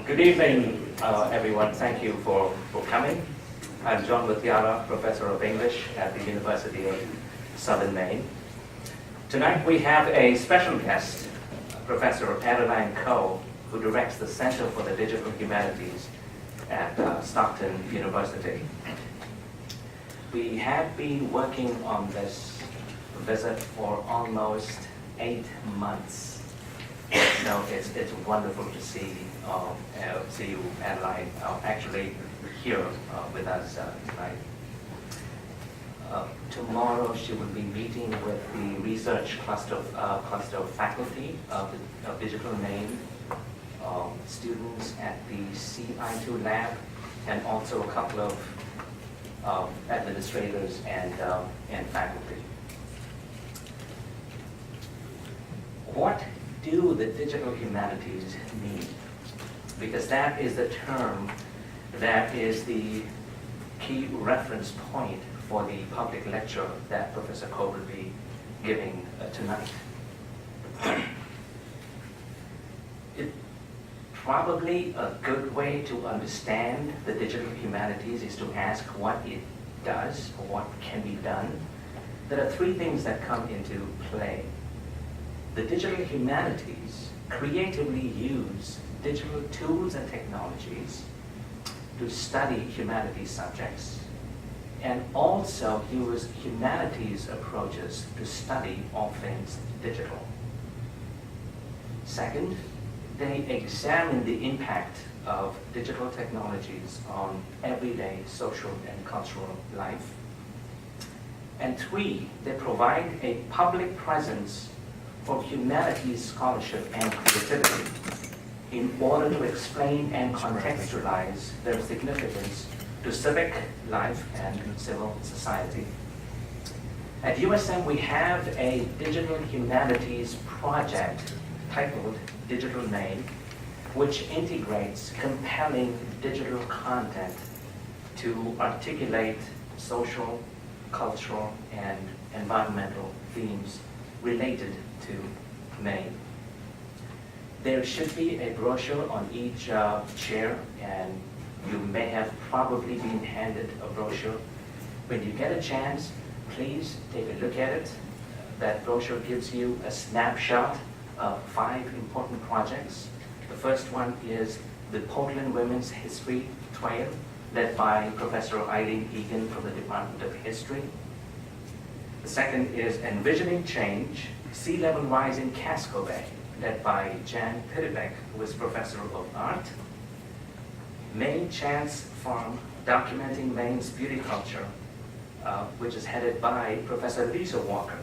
Good evening, everyone. Thank you for coming. I'm John Muthyala, Professor of English at the University of Southern Maine. Tonight we have a special guest, Professor Adeline, who directs the Center for the Digital Humanities at Stockton University. We have been working on this visit for almost 8 months. So it's wonderful to see you, Adeline, actually here with us tonight. Tomorrow she will be meeting with the research cluster of faculty of Digital Maine, students at the CI2 lab, and also a couple of administrators and faculty. What do the digital humanities mean? Because that is the term that is the key reference point for the public lecture that Professor Koh will be giving tonight. Probably a good way to understand the digital humanities is to ask what it does or what can be done. There are 3 things that come into play. The digital humanities creatively use digital tools and technologies to study humanities subjects, and also use humanities approaches to study all things digital. Second, they examine the impact of digital technologies on everyday social and cultural life. And 3, they provide a public presence for humanities scholarship and creativity in order to explain and contextualize their significance to civic life and civil society. At USM, we have a digital humanities project titled Digital Maine, which integrates compelling digital content to articulate social, cultural, and environmental themes related to Maine. There should be a brochure on each chair, and you may have probably been handed a brochure. When you get a chance, please take a look at it. That brochure gives you a snapshot of 5 important projects. The first one is the Portland Women's History Trail, led by Professor Eileen Egan from the Department of History. The second is Envisioning Change, Sea Level Rise in Casco Bay, led by Jan Pitterbeck, who is Professor of Art. Maine Chance Farm, Documenting Maine's Beauty Culture, which is headed by Professor Lisa Walker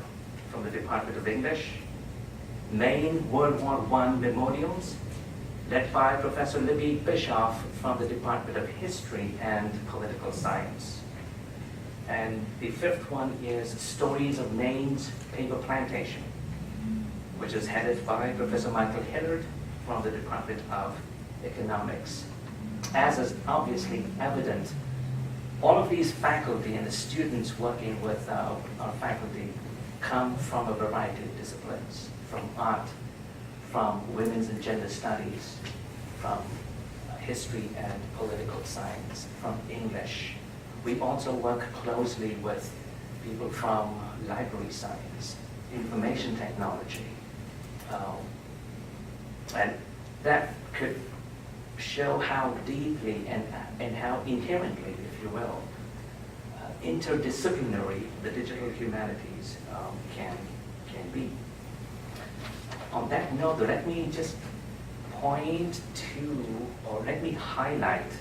from the Department of English. Maine World War I Memorials, led by Professor Libby Bischoff from the Department of History and Political Science. And the 5th one is Stories of Maine's Paper Plantation, which is headed by Professor Michael Hillard from the Department of Economics. As is obviously evident, all of these faculty and the students working with our faculty come from a variety of disciplines, from art, from women's and gender studies, from history and political science, from English. We also work closely with people from library science, information technology, and that could show how deeply and how inherently, if you will, interdisciplinary the digital humanities can be. On that note, let me just point to, or let me highlight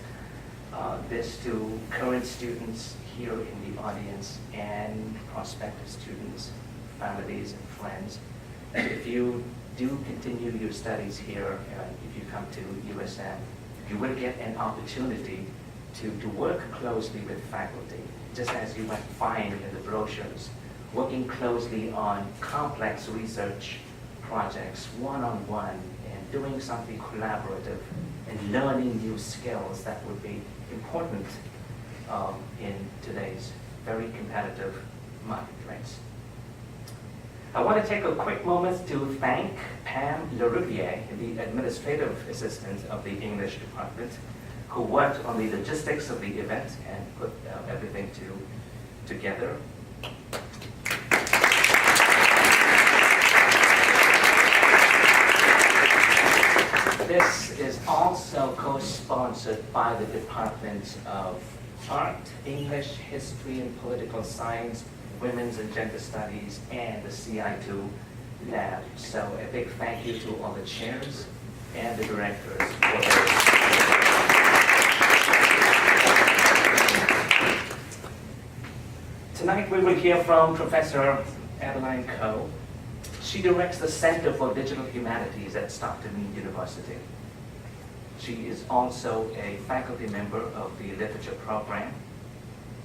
this to current students here in the audience and prospective students, families, and friends. If you do continue your studies here, if you come to USM, you will get an opportunity to work closely with faculty, just as you might find in the brochures, working closely on complex research projects, one-on-one, and doing something collaborative and learning new skills that would be important in today's very competitive marketplace. I want to take a quick moment to thank Pam Lerouvier, the administrative assistant of the English department, who worked on the logistics of the event and put everything together. This is also co-sponsored by the Department of Art, English, History and Political Science, Women's and Gender Studies, and the CI2 lab. So a big thank you to all the chairs and the directors for this. Tonight we will hear from Professor Adeline Coe. She directs the Center for Digital Humanities at Stockton University. She is also a faculty member of the Literature Program.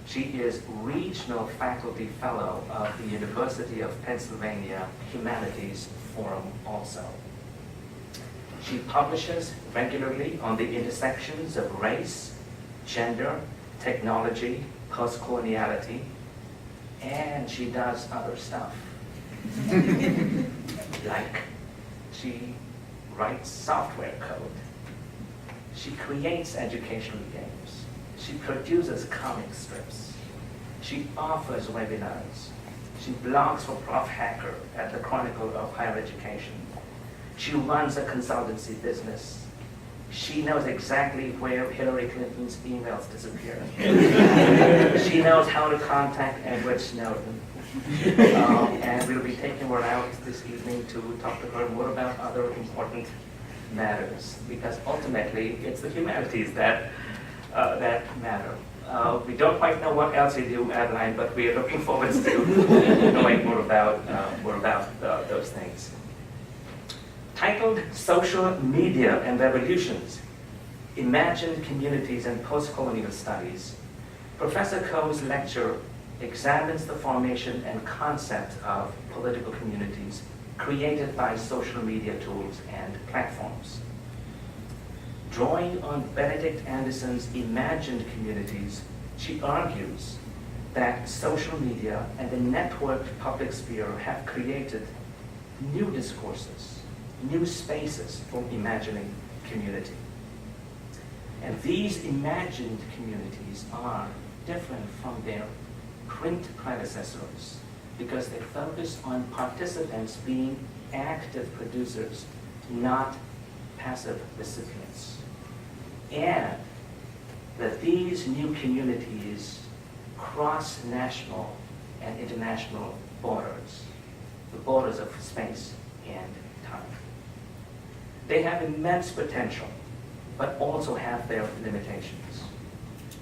She is Regional Faculty Fellow of the University of Pennsylvania Humanities Forum also. She publishes regularly on the intersections of race, gender, technology, post-coloniality, and she does other stuff. Like she writes software code. She creates educational games. She produces comic strips. She offers webinars. She blogs for Prof. Hacker at the Chronicle of Higher Education. She runs a consultancy business. She knows exactly where Hillary Clinton's emails disappear. She knows how to contact Edward Snowden. And we'll be taking her out this evening to talk to her more about other important matters, because ultimately it's the humanities that matter. We don't quite know what else you do, Adeline, but we are looking forward to knowing more about those things. Titled Social Media and Revolutions, Imagined Communities and Post-Colonial Studies, Professor Coe's lecture examines the formation and concept of political communities created by social media tools and platforms. Drawing on Benedict Anderson's imagined communities, she argues that social media and the networked public sphere have created new discourses, new spaces for imagining community. And these imagined communities are different from their print predecessors because they focus on participants being active producers, not passive recipients. And that these new communities cross national and international borders, the borders of space and time. They have immense potential, but also have their limitations.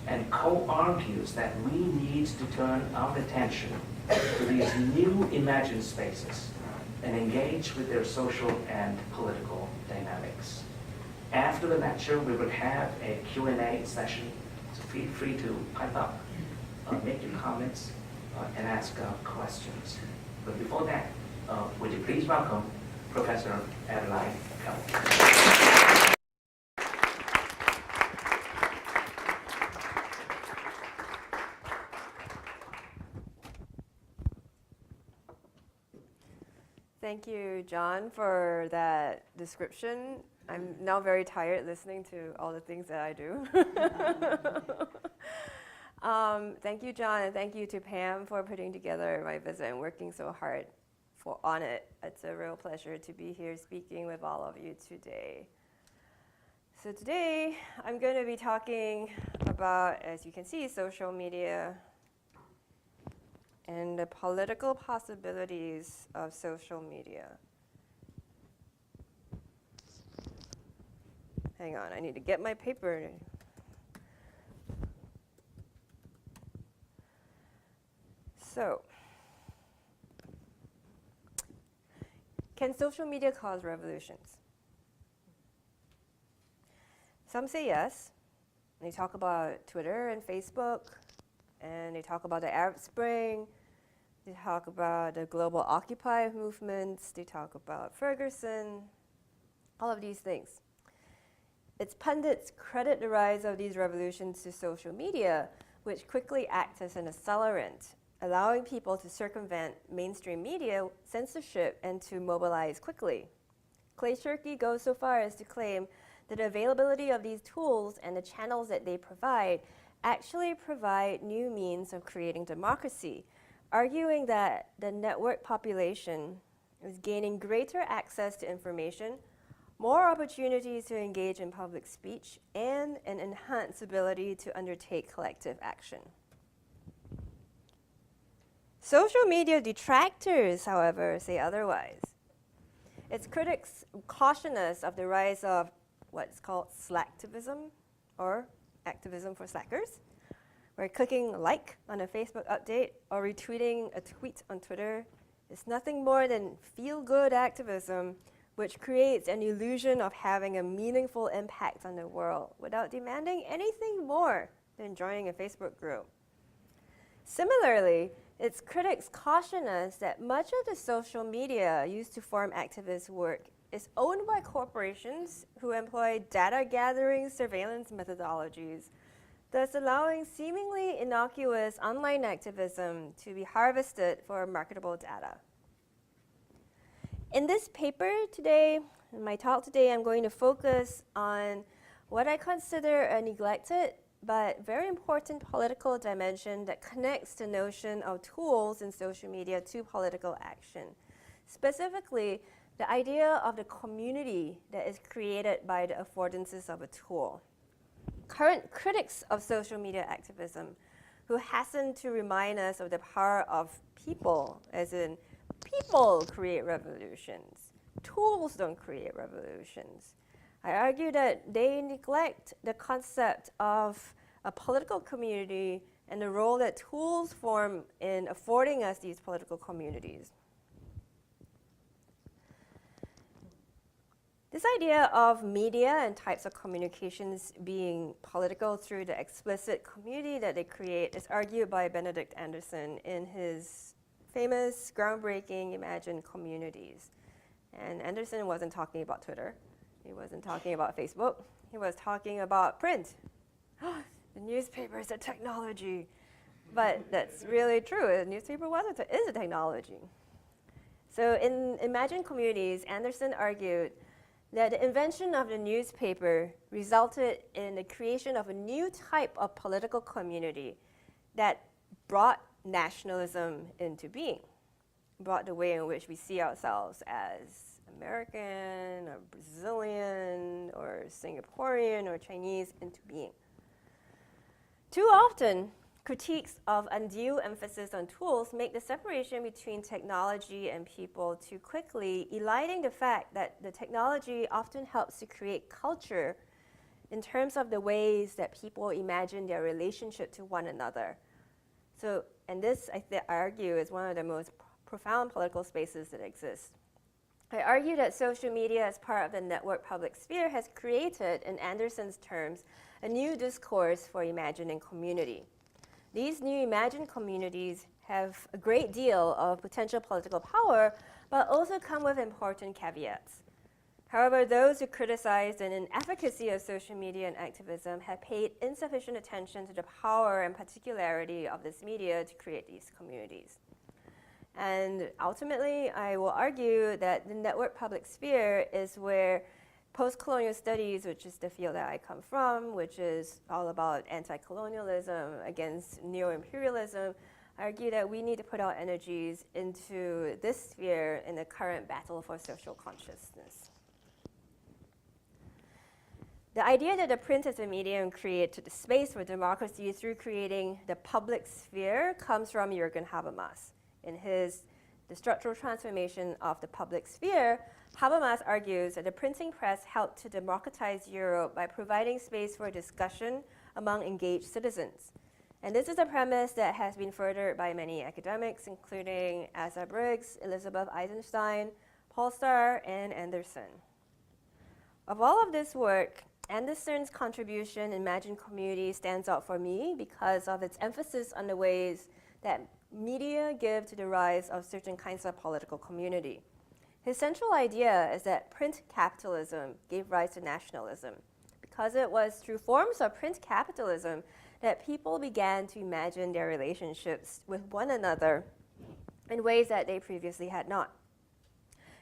And Coe argues that we need to turn our attention to these new imagined spaces and engage with their social and political dynamics. After the lecture, we will have a Q&A session, so feel free to pipe up, make your comments, and ask questions. But before that, would you please welcome Professor Adeline Coe. Thank you, John, for that description. I'm now very tired listening to all the things that I do. Thank you, John, and thank you to Pam for putting together my visit and working so hard on it. It's a real pleasure to be here speaking with all of you today. So today, I'm going to be talking about, as you can see, social media and the political possibilities of social media. Hang on, I need to get my paper. So, can social media cause revolutions? Some say yes. They talk about Twitter and Facebook, and they talk about the Arab Spring. They talk about the global Occupy movements. They talk about Ferguson, all of these things. Its pundits credit the rise of these revolutions to social media, which quickly acts as an accelerant allowing people to circumvent mainstream media censorship and to mobilize quickly. Clay Shirky goes so far as to claim that the availability of these tools and the channels that they provide actually provide new means of creating democracy, arguing that the network population is gaining greater access to information, more opportunities to engage in public speech, and an enhanced ability to undertake collective action. Social media detractors, however, say otherwise. Its critics caution us of the rise of what's called slacktivism, or activism for slackers, where clicking like on a Facebook update or retweeting a tweet on Twitter is nothing more than feel-good activism, which creates an illusion of having a meaningful impact on the world without demanding anything more than joining a Facebook group. Similarly, its critics caution us that much of the social media used to form activist work is owned by corporations who employ data-gathering surveillance methodologies, thus allowing seemingly innocuous online activism to be harvested for marketable data. In this paper today, in my talk today, I'm going to focus on what I consider a neglected but very important political dimension that connects the notion of tools in social media to political action. Specifically, the idea of the community that is created by the affordances of a tool. Current critics of social media activism, who hasten to remind us of the power of people, as in people create revolutions, tools don't create revolutions. I argue that they neglect the concept of a political community and the role that tools form in affording us these political communities. This idea of media and types of communications being political through the explicit community that they create is argued by Benedict Anderson in his famous, groundbreaking Imagine Communities. And Anderson wasn't talking about Twitter. He wasn't talking about Facebook. He was talking about print. The newspaper is a technology. But that's really true. The newspaper is a technology. So in Imagine Communities, Anderson argued that the invention of the newspaper resulted in the creation of a new type of political community that brought nationalism into being, brought the way in which we see ourselves as American or Brazilian or Singaporean or Chinese into being. Too often, critiques of undue emphasis on tools make the separation between technology and people too quickly, eliding the fact that the technology often helps to create culture in terms of the ways that people imagine their relationship to one another. So, and this, I argue, is one of the most profound political spaces that exist. I argue that social media as part of the network public sphere has created, in Anderson's terms, a new discourse for imagining community. These new imagined communities have a great deal of potential political power, but also come with important caveats. However, those who criticize the inefficacy of social media and activism have paid insufficient attention to the power and particularity of this media to create these communities. And ultimately, I will argue that the network public sphere is where post-colonial studies, which is the field that I come from, which is all about anti-colonialism against neo-imperialism, I argue that we need to put our energies into this sphere in the current battle for social consciousness. The idea that the print as a medium created the space for democracy through creating the public sphere comes from Jürgen Habermas. In his The Structural Transformation of the Public Sphere, Habermas argues that the printing press helped to democratize Europe by providing space for discussion among engaged citizens. And this is a premise that has been furthered by many academics, including Asa Briggs, Elizabeth Eisenstein, Paul Starr, and Anderson. Of all of this work, Anderson's contribution in Imagine Community stands out for me because of its emphasis on the ways that media give to the rise of certain kinds of political community. His central idea is that print capitalism gave rise to nationalism because it was through forms of print capitalism that people began to imagine their relationships with one another in ways that they previously had not.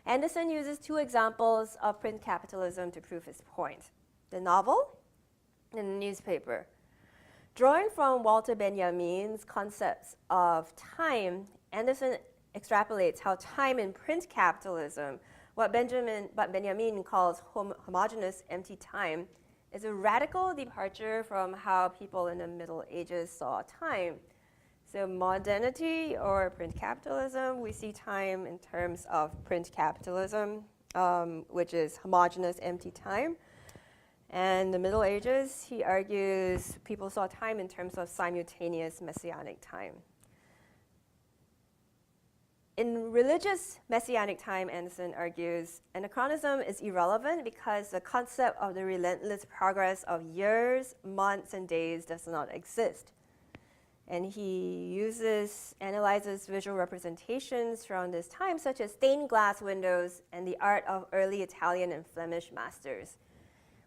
Anderson uses two examples of print capitalism to prove his point: the novel and the newspaper. Drawing from Walter Benjamin's concepts of time, Anderson extrapolates how time in print capitalism, what Benjamin calls homogeneous empty time, is a radical departure from how people in the Middle Ages saw time. So modernity or print capitalism, we see time in terms of print capitalism, which is homogeneous empty time. And the Middle Ages, he argues, people saw time in terms of simultaneous messianic time. In religious messianic time, Anderson argues, anachronism is irrelevant because the concept of the relentless progress of years, months, and days does not exist. And he analyzes visual representations from this time, such as stained glass windows and the art of early Italian and Flemish masters,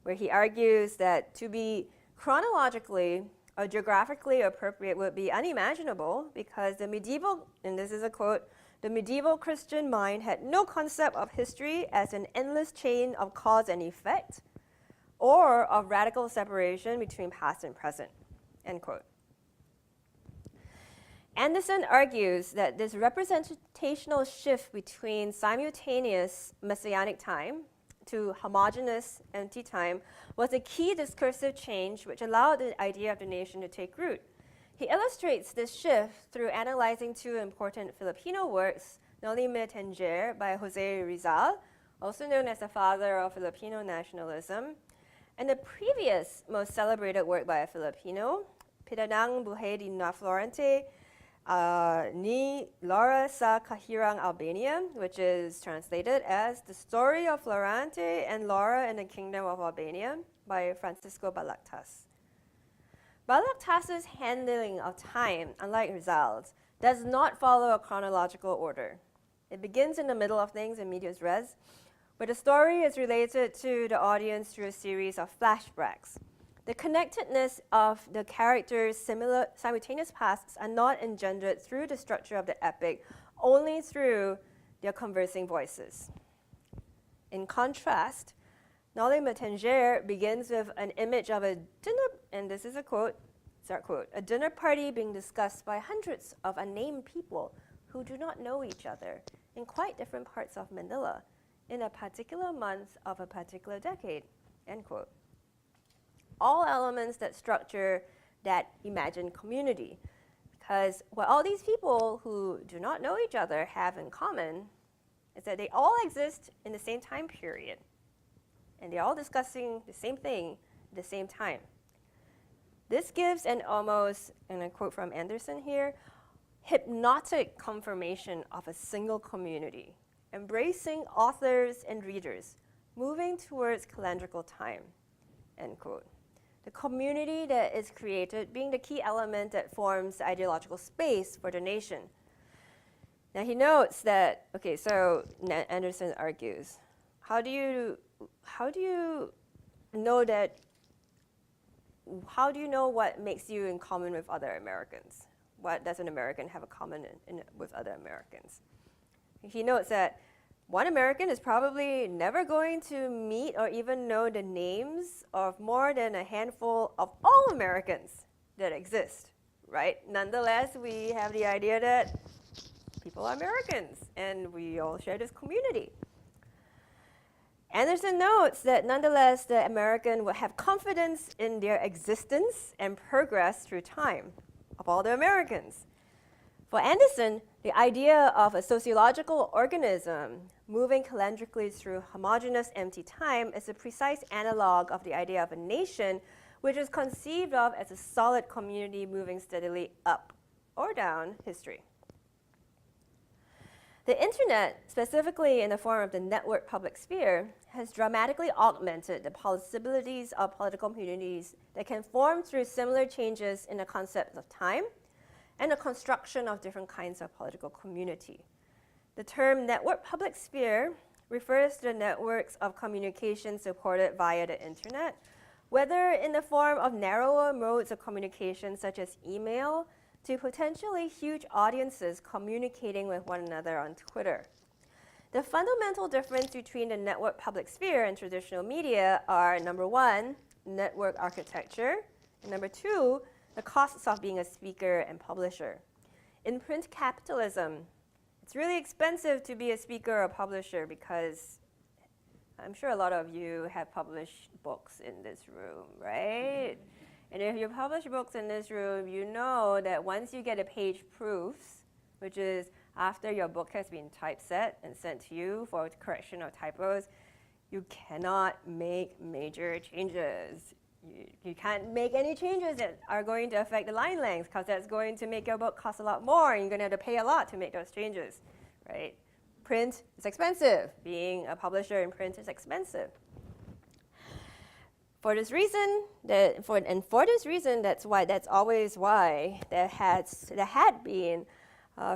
where he argues that to be chronologically or geographically appropriate would be unimaginable because the medieval, and this is a quote, the medieval Christian mind had no concept of history as an endless chain of cause and effect or of radical separation between past and present, end quote. Anderson argues that this representational shift between simultaneous messianic time to homogeneous empty time was a key discursive change which allowed the idea of the nation to take root. He illustrates this shift through analyzing two important Filipino works, Noli Me Tangere by Jose Rizal, also known as the father of Filipino nationalism, and the previous most celebrated work by a Filipino, Pinanang Buhay ni Florante, Ni Laura sa Kahirang Albania, which is translated as The Story of Florante and Laura in the Kingdom of Albania by Francisco Balagtas. Balagtas's handling of time, unlike Rizal's, does not follow a chronological order. It begins in the middle of things in medias res, where the story is related to the audience through a series of flashbacks. The connectedness of the characters' simultaneous pasts are not engendered through the structure of the epic, only through their conversing voices. In contrast, Noli Me Tangere begins with an image of a dinner, and this is a quote, start quote, a dinner party being discussed by hundreds of unnamed people who do not know each other in quite different parts of Manila in a particular month of a particular decade, end quote. All elements that structure that imagined community. Because what all these people who do not know each other have in common is that they all exist in the same time period. And they're all discussing the same thing at the same time. This gives an almost, and I quote from Anderson here, hypnotic confirmation of a single community, embracing authors and readers, moving towards calendrical time, end quote. The community that is created being the key element that forms the ideological space for the nation. Now he notes that, okay, so Anderson argues, how do you know what makes you in common with other Americans? What does an American have in common with other Americans? He notes that one American is probably never going to meet or even know the names of more than a handful of all Americans that exist, right? Nonetheless, we have the idea that people are Americans and we all share this community. Anderson notes that nonetheless, the American will have confidence in their existence and progress through time of all the Americans. For Anderson, the idea of a sociological organism moving calendrically through homogeneous empty time is a precise analog of the idea of a nation, which is conceived of as a solid community moving steadily up or down history. The internet, specifically in the form of the network public sphere, has dramatically augmented the possibilities of political communities that can form through similar changes in the concepts of time and the construction of different kinds of political community. The term network public sphere refers to the networks of communication supported via the internet, whether in the form of narrower modes of communication such as email, to potentially huge audiences communicating with one another on Twitter. The fundamental difference between the network public sphere and traditional media are, number one, network architecture, and number two, the costs of being a speaker and publisher. In print capitalism, it's really expensive to be a speaker or publisher because I'm sure a lot of you have published books in this room, right? And if you publish books in this room, you know that once you get a page proofs, which is after your book has been typeset and sent to you for correction of typos, you cannot make major changes. You can't make any changes that are going to affect the line length because that's going to make your book cost a lot more and you're going to have to pay a lot to make those changes, right? Print is expensive. Being a publisher in print is expensive. For this reason, that's always why there had been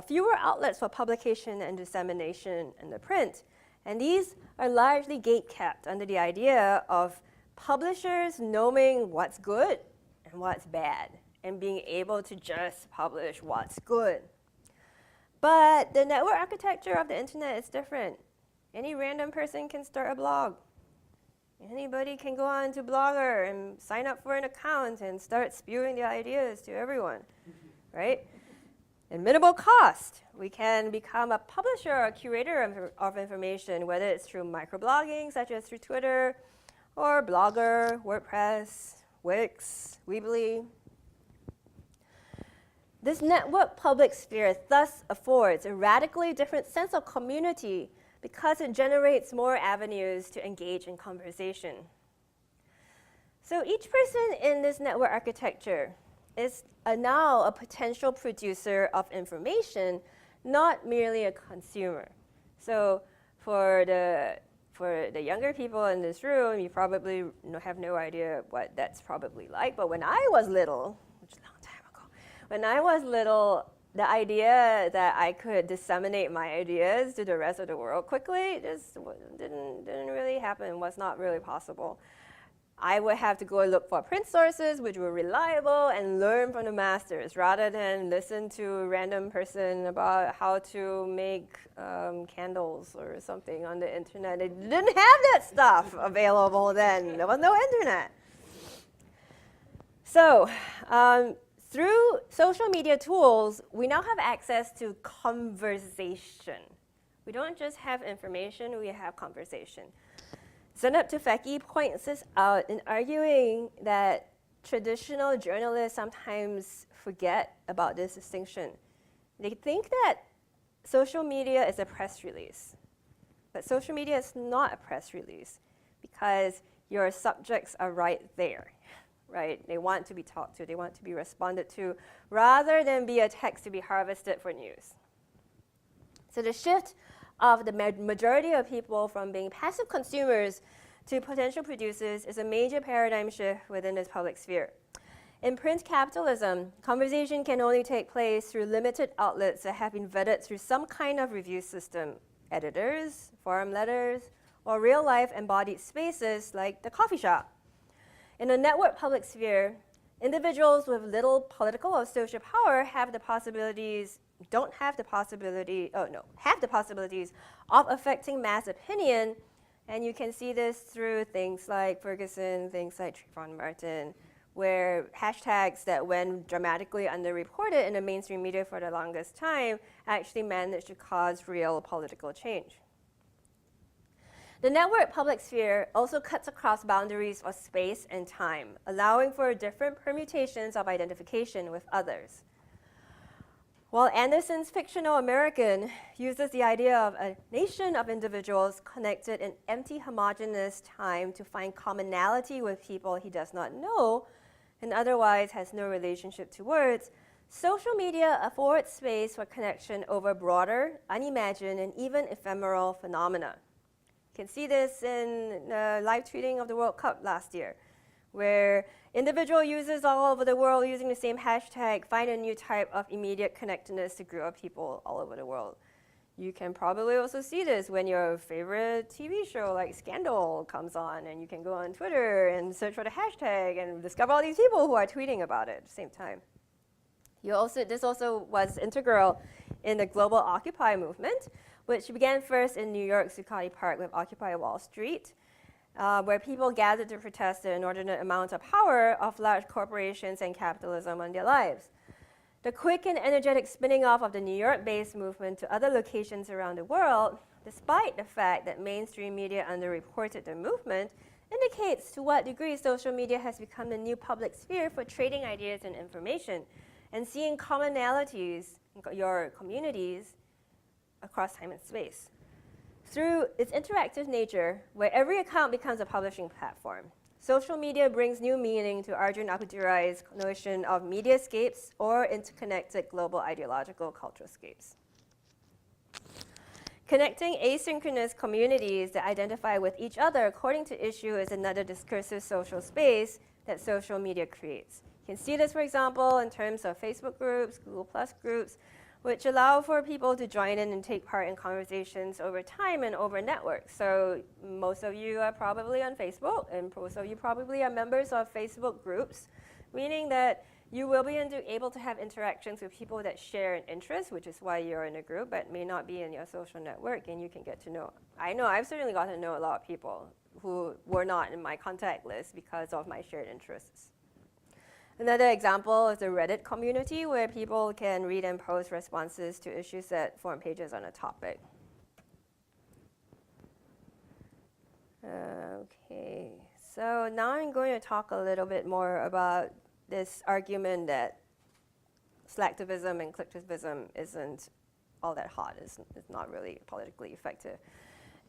fewer outlets for publication and dissemination in the print. And these are largely gate-kept under the idea of publishers knowing what's good and what's bad and being able to just publish what's good. But the network architecture of the internet is different. Any random person can start a blog. Anybody can go on to Blogger and sign up for an account and start spewing the ideas to everyone, right? At minimal cost, we can become a publisher or a curator of information, whether it's through microblogging, such as through Twitter, or Blogger, WordPress, Wix, Weebly. This network public sphere thus affords a radically different sense of community because it generates more avenues to engage in conversation. So each person in this network architecture is now a potential producer of information, not merely a consumer. So for the younger people in this room, you probably have no idea what that's probably like. But when I was little, which is a long time ago, when I was little, the idea that I could disseminate my ideas to the rest of the world quickly just didn't really happen, was not really possible. I would have to go and look for print sources which were reliable and learn from the masters rather than listen to a random person about how to make candles or something on the internet. They didn't have that stuff available then. There was no internet. So through social media tools, we now have access to conversation. We don't just have information, we have conversation. Zeynep Tufekci points this out in arguing that traditional journalists sometimes forget about this distinction. They think that social media is a press release, but social media is not a press release because your subjects are right there, right? They want to be talked to, they want to be responded to, rather than be a text to be harvested for news. So the shift of the majority of people from being passive consumers to potential producers is a major paradigm shift within this public sphere. In print capitalism, conversation can only take place through limited outlets that have been vetted through some kind of review system, editors, forum letters, or real-life embodied spaces like the coffee shop. In a network public sphere, individuals with little political or social power have the possibilities of affecting mass opinion, and you can see this through things like Ferguson, things like Trayvon Martin, where hashtags that went dramatically underreported in the mainstream media for the longest time actually managed to cause real political change. The network public sphere also cuts across boundaries of space and time, allowing for different permutations of identification with others. While Anderson's fictional American uses the idea of a nation of individuals connected in empty, homogeneous time to find commonality with people he does not know and otherwise has no relationship towards, social media affords space for connection over broader, unimagined, and even ephemeral phenomena. You can see this in the live tweeting of the World Cup last year, where individual users all over the world using the same hashtag find a new type of immediate connectedness to group of people all over the world. You can probably also see this when your favorite TV show like Scandal comes on, and you can go on Twitter and search for the hashtag and discover all these people who are tweeting about it at the same time. This also was integral in the global Occupy movement, which began first in New York's Zuccotti Park with Occupy Wall Street, where people gathered to protest the inordinate amount of power of large corporations and capitalism on their lives. The quick and energetic spinning off of the New York-based movement to other locations around the world, despite the fact that mainstream media underreported the movement, indicates to what degree social media has become the new public sphere for trading ideas and information and seeing commonalities in your communities across time and space. Through its interactive nature, where every account becomes a publishing platform, social media brings new meaning to Arjun Appadurai's notion of mediascapes or interconnected global ideological culturalscapes. Connecting asynchronous communities that identify with each other according to issue is another discursive social space that social media creates. You can see this, for example, in terms of Facebook groups, Google+ groups, which allow for people to join in and take part in conversations over time and over networks. So most of you are probably on Facebook, and most of you probably are members of Facebook groups, meaning that you will be able to have interactions with people that share an interest, which is why you're in a group, but may not be in your social network, and you can get to know. I know I've certainly got to know a lot of people who were not in my contact list because of my shared interests. Another example is the Reddit community, where people can read and post responses to issues that form pages on a topic. Okay, so now I'm going to talk a little bit more about this argument that slacktivism and clicktivism isn't all that hot. It's not really politically effective.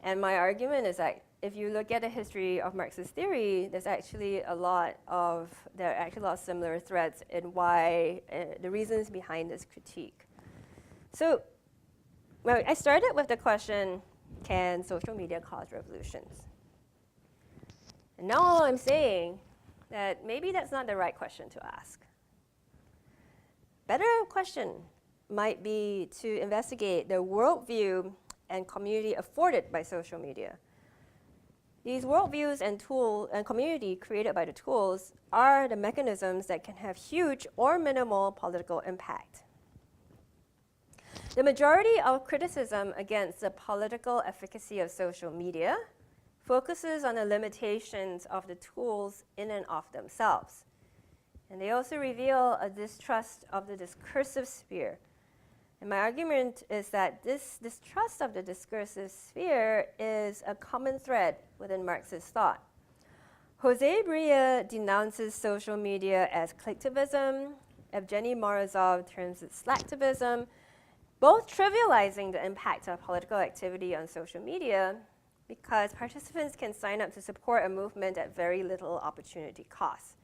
And my argument is that if you look at the history of Marxist theory, there are actually a lot of similar threads in why the reasons behind this critique. So I started with the question, can social media cause revolutions? And now I'm saying that maybe that's not the right question to ask. Better question might be to investigate the worldview and community afforded by social media. These worldviews and community created by the tools are the mechanisms that can have huge or minimal political impact. The majority of criticism against the political efficacy of social media focuses on the limitations of the tools in and of themselves. And they also reveal a distrust of the discursive sphere. And my argument is that this distrust of the discursive sphere is a common thread within Marxist thought. José Bria denounces social media as clicktivism. Evgeny Morozov terms it slacktivism, both trivializing the impact of political activity on social media because participants can sign up to support a movement at very little opportunity cost.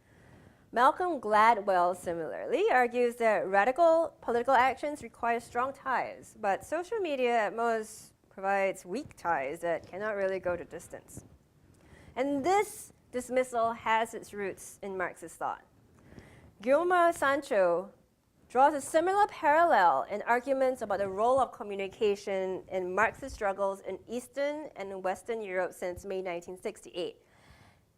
Malcolm Gladwell similarly argues that radical political actions require strong ties, but social media at most provides weak ties that cannot really go the distance. And this dismissal has its roots in Marxist thought. Guillermo Sancho draws a similar parallel in arguments about the role of communication in Marxist struggles in Eastern and Western Europe since May 1968.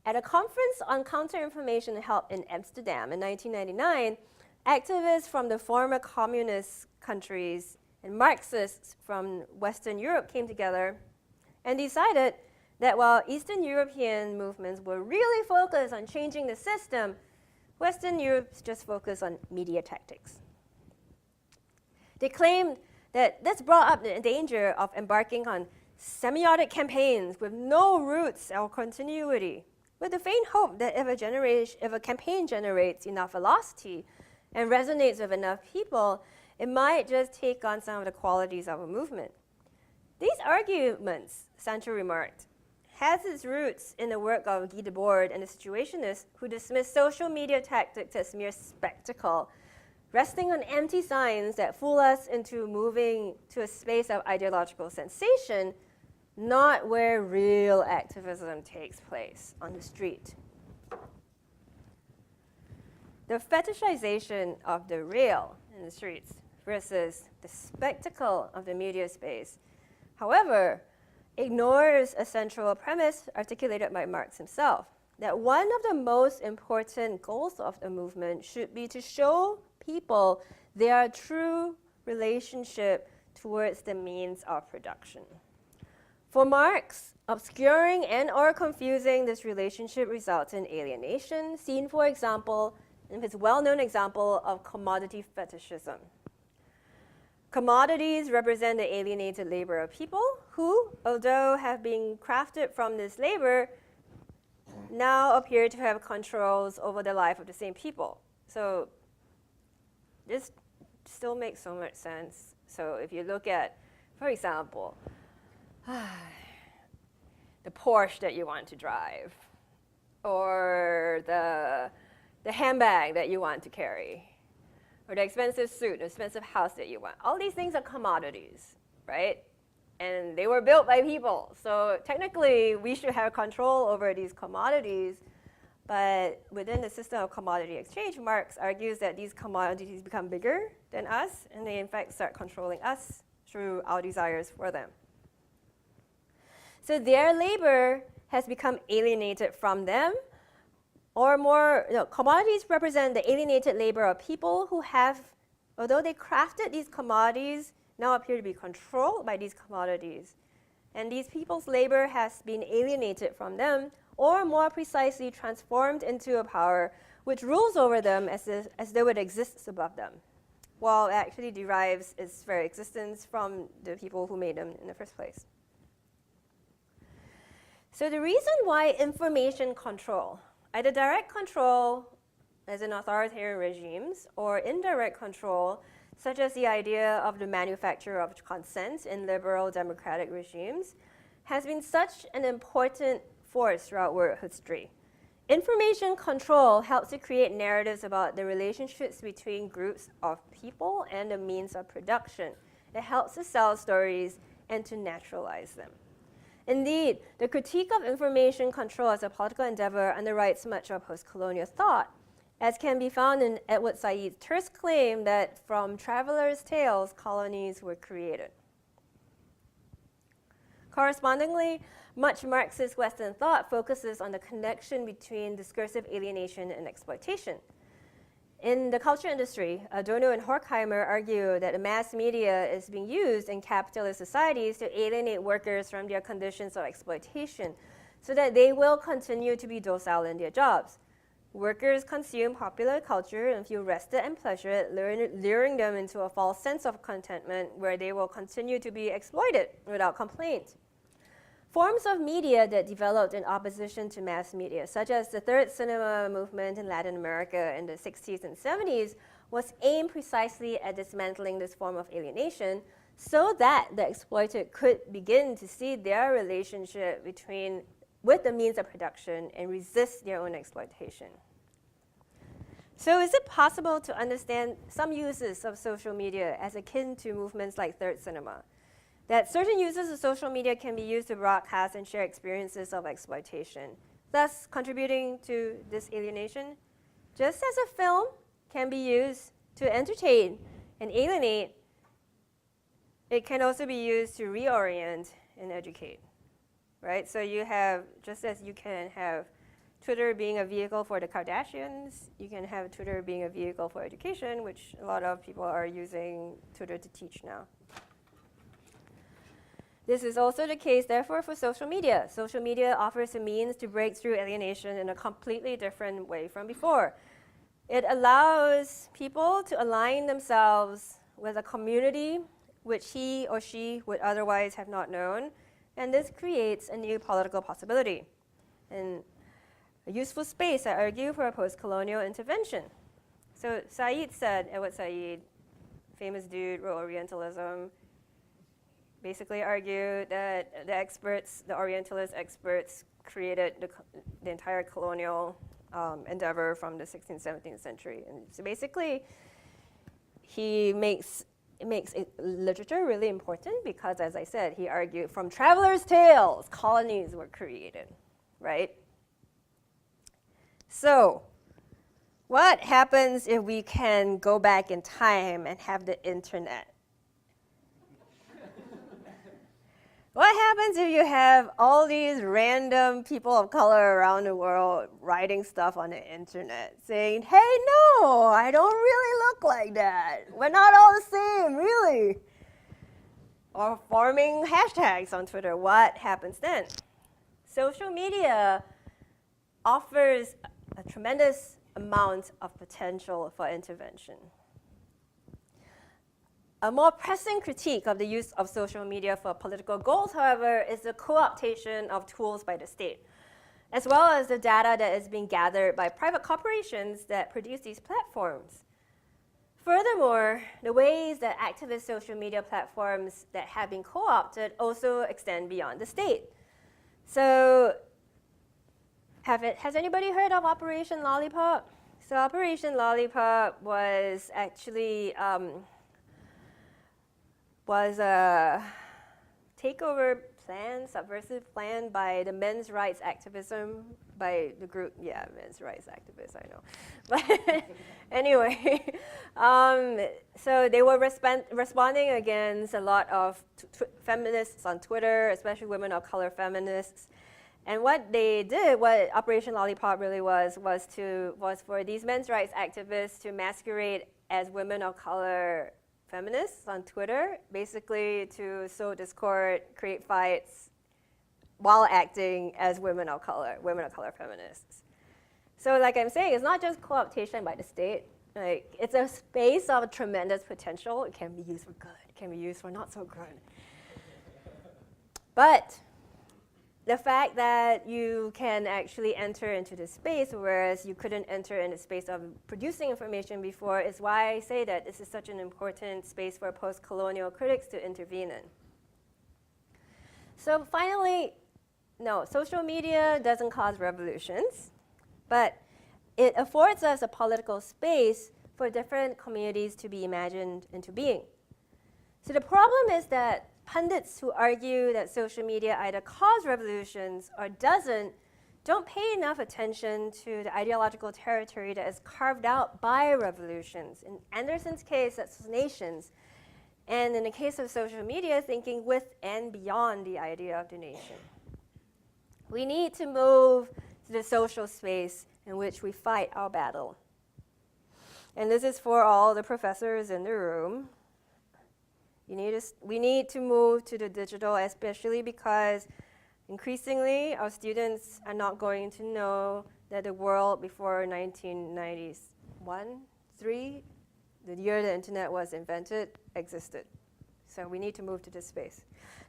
At a conference on counterinformation held in Amsterdam in 1999, activists from the former communist countries and Marxists from Western Europe came together and decided that while Eastern European movements were really focused on changing the system, Western Europe just focused on media tactics. They claimed that this brought up the danger of embarking on semiotic campaigns with no roots or continuity, with the faint hope that if a campaign generates enough velocity and resonates with enough people, it might just take on some of the qualities of a movement. These arguments, Sancho remarked, has its roots in the work of Guy Debord and the Situationists who dismiss social media tactics as mere spectacle, resting on empty signs that fool us into moving to a space of ideological sensation, not where real activism takes place on the street. The fetishization of the real in the streets versus the spectacle of the media space, however, ignores a central premise articulated by Marx himself, that one of the most important goals of the movement should be to show people their true relationship towards the means of production. For Marx, obscuring and/or confusing this relationship results in alienation, seen, for example, in his well-known example of commodity fetishism. Commodities represent the alienated labor of people who, although have been crafted from this labor, now appear to have controls over the life of the same people. So this still makes so much sense. So if you look at, for example, the Porsche that you want to drive, or the handbag that you want to carry, or the expensive suit, the expensive house that you want. All these things are commodities, right? And they were built by people. So technically, we should have control over these commodities. But within the system of commodity exchange, Marx argues that these commodities become bigger than us, and they in fact start controlling us through our desires for them. So their labor has become alienated from them, or more, commodities represent the alienated labor of people who have, although they crafted these commodities, now appear to be controlled by these commodities. And these people's labor has been alienated from them, or more precisely transformed into a power which rules over them as though it exists above them, while it actually derives its very existence from the people who made them in the first place. So the reason why information control, either direct control, as in authoritarian regimes, or indirect control, such as the idea of the manufacture of consent in liberal democratic regimes, has been such an important force throughout world history. Information control helps to create narratives about the relationships between groups of people and the means of production. It helps to sell stories and to naturalize them. Indeed, the critique of information control as a political endeavor underwrites much of post-colonial thought, as can be found in Edward Said's terse claim that from travelers' tales, colonies were created. Correspondingly, much Marxist Western thought focuses on the connection between discursive alienation and exploitation. In the culture industry, Adorno and Horkheimer argue that the mass media is being used in capitalist societies to alienate workers from their conditions of exploitation so that they will continue to be docile in their jobs. Workers consume popular culture and feel rested and pleasured, luring them into a false sense of contentment where they will continue to be exploited without complaint. Forms of media that developed in opposition to mass media, such as the third cinema movement in Latin America in the 60s and 70s, was aimed precisely at dismantling this form of alienation so that the exploited could begin to see their relationship with the means of production and resist their own exploitation. So is it possible to understand some uses of social media as akin to movements like third cinema? That certain uses of social media can be used to broadcast and share experiences of exploitation, thus contributing to this alienation? Just as a film can be used to entertain and alienate, it can also be used to reorient and educate, right? So you have, just as you can have Twitter being a vehicle for the Kardashians, you can have Twitter being a vehicle for education, which a lot of people are using Twitter to teach now. This is also the case, therefore, for social media. Social media offers a means to break through alienation in a completely different way from before. It allows people to align themselves with a community which he or she would otherwise have not known, and this creates a new political possibility and a useful space, I argue, for a post-colonial intervention. So Said said, Edward Said, famous dude, wrote Orientalism, basically argued that the Orientalist experts created the entire colonial endeavor from the 16th, 17th century. And so basically, it makes literature really important because, as I said, he argued from travelers' tales, colonies were created, right? So What happens if we can go back in time and have the internet? What happens if you have all these random people of color around the world writing stuff on the internet saying, hey, no, I don't really look like that. We're not all the same, really. Or forming hashtags on Twitter. What happens then? Social media offers a tremendous amount of potential for intervention. A more pressing critique of the use of social media for political goals, however, is the co-optation of tools by the state, as well as the data that is being gathered by private corporations that produce these platforms. Furthermore, the ways that activist social media platforms that have been co-opted also extend beyond the state. So, has anybody heard of Operation Lollipop? So Operation Lollipop was actually was a takeover plan, subversive plan by the men's rights activism, by the group, yeah, men's rights activists, I know. But anyway, so they were responding against a lot of feminists on Twitter, especially women of color feminists. And what they did, what Operation Lollipop really was for these men's rights activists to masquerade as women of color feminists on Twitter, basically to sow discord, create fights, while acting as women of color feminists. So like I'm saying, it's not just co-optation by the state. Like, it's a space of tremendous potential. It can be used for good. It can be used for not so good. But the fact that you can actually enter into this space, whereas you couldn't enter in the space of producing information before, is why I say that this is such an important space for post-colonial critics to intervene in. So finally, no, social media doesn't cause revolutions, but it affords us a political space for different communities to be imagined into being. So the problem is that pundits who argue that social media either cause revolutions or don't pay enough attention to the ideological territory that is carved out by revolutions. In Anderson's case, that's nations. And in the case of social media, thinking with and beyond the idea of the nation. We need to move to the social space in which we fight our battle. And this is for all the professors in the room. We need to move to the digital, especially because increasingly our students are not going to know that the world before 1991, 3, the year the internet was invented, existed. So we need to move to this space.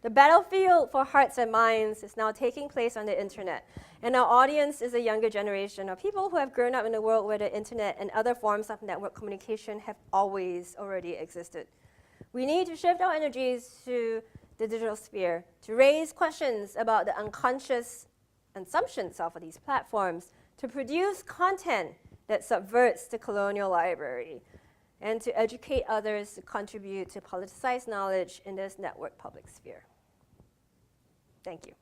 The battlefield for hearts and minds is now taking place on the internet. And our audience is a younger generation of people who have grown up in a world where the internet and other forms of network communication have always already existed. We need to shift our energies to the digital sphere to raise questions about the unconscious assumptions of these platforms, to produce content that subverts the colonial library, and to educate others to contribute to politicized knowledge in this network public sphere. Thank you.